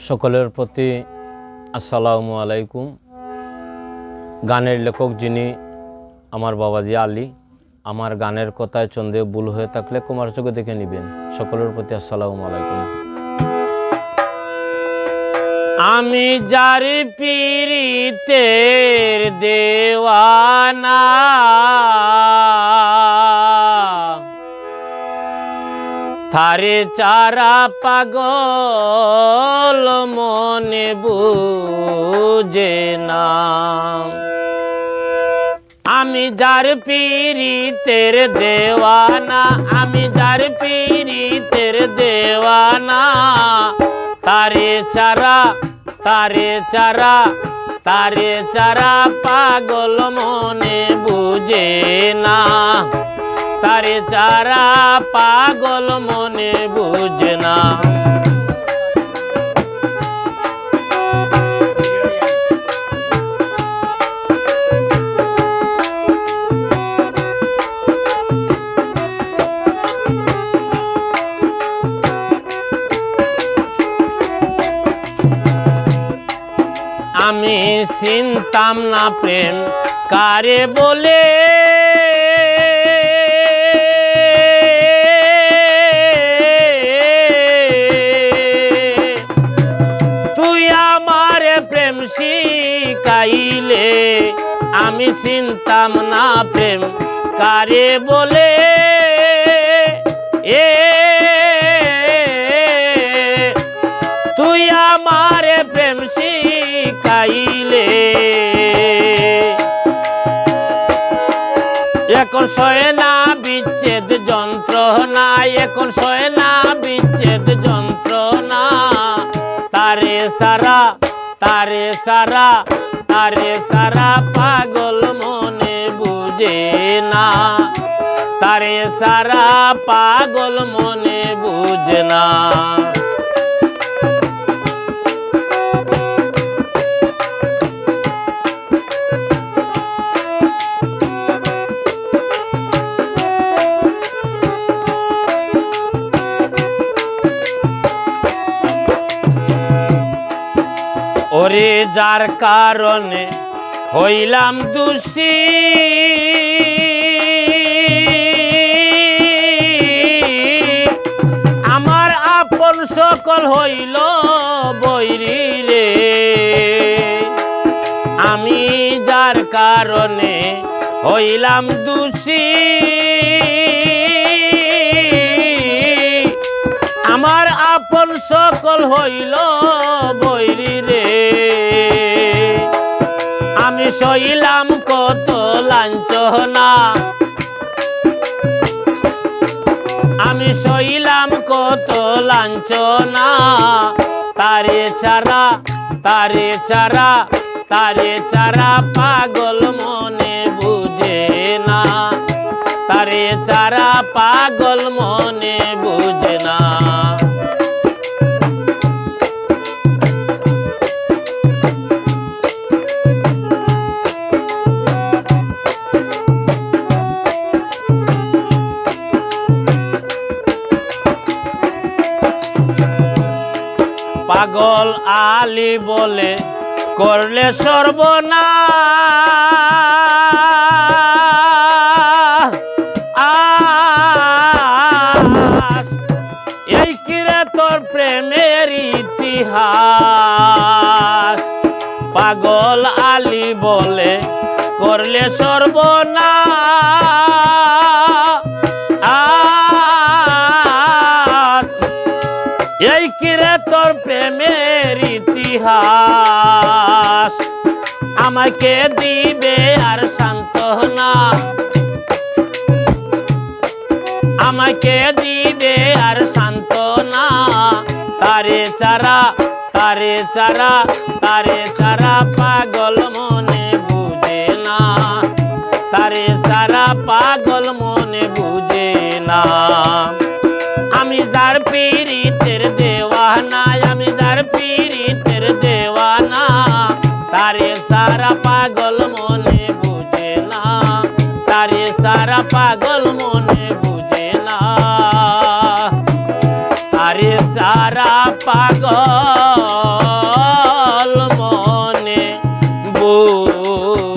সকলের প্রতি আসসালামু আলাইকুম। গানের লেখক যিনি আমার বাবাজি আলী, আমার গানের কথায় চন্দে ভুল হয়ে থাকলে কুমার চোখে দেখে নেবেন। সকলের প্রতি আসসালামু আলাইকুম। আমি যার পীরিতের দেওয়ানা, থারে চারা পাগল মনে বুঝে না। আমি যার পীরিতের দেওয়ানা, আমি যার পীরিতের দেওয়ানা, তারে চারা তারে চারা তারে চারা পাগল মনে বুঝে না, তারে চারা পাগল মনে বুঝে না। আমি চিনতাম না প্রেম কারে বলে, তুই আমার প্রেম শিখাইলে। আমি চিনতাম না প্রেম কারে বলে, তুই আমার প্রেম শিখাইলে। এখন সয় না বিচ্ছেদ যন্ত্রণা, এখন সয় না বিচ্ছেদ যন্ত্রণা, তারে সারা তারে সারা তারে সারা পাগল মনে বুঝে না, তারে সারা পাগল মনে বুঝে না। ওরে যার কারণে হইলাম দোষী, আমার আপন সকল হইল বৈরী রে। আমি যার কারণে হইলাম দোষী, আমার আপন সকল হইল বৈরী রে। আমি সইলাম কত লাঞ্ছনা, আমি সইলাম কত লাঞ্ছনা, তারে চারা তারে চারা তারে চারা পাগল মনে বুঝে না, তারে চারা পাগল মনে বুঝে না। পাগল আলী বলে করলে সর্বনাশ, এই কিরে তোর প্রেমের ইতিহাস। পাগল আলী বলে করলে সর্বনাশ, এই কিরে তোর প্রেমের ইতিহাস। আমাকে দিবে আর সান্ত্বনা, আমাকে দিবে আর সান্ত্বনা, তারে চারা তারে চারা তারে চারা পাগল মনে বুঝে না, তারে চারা পাগল মনে বুঝে না। আমি যার পীরিতের দেওয়ানা, আমি যার পীরিতের দেওয়ানা, তারে সারা পাগল মনে বুঝে না, তারে সারা পাগল মনে বুঝে না, তারে সারা পাগল ফুল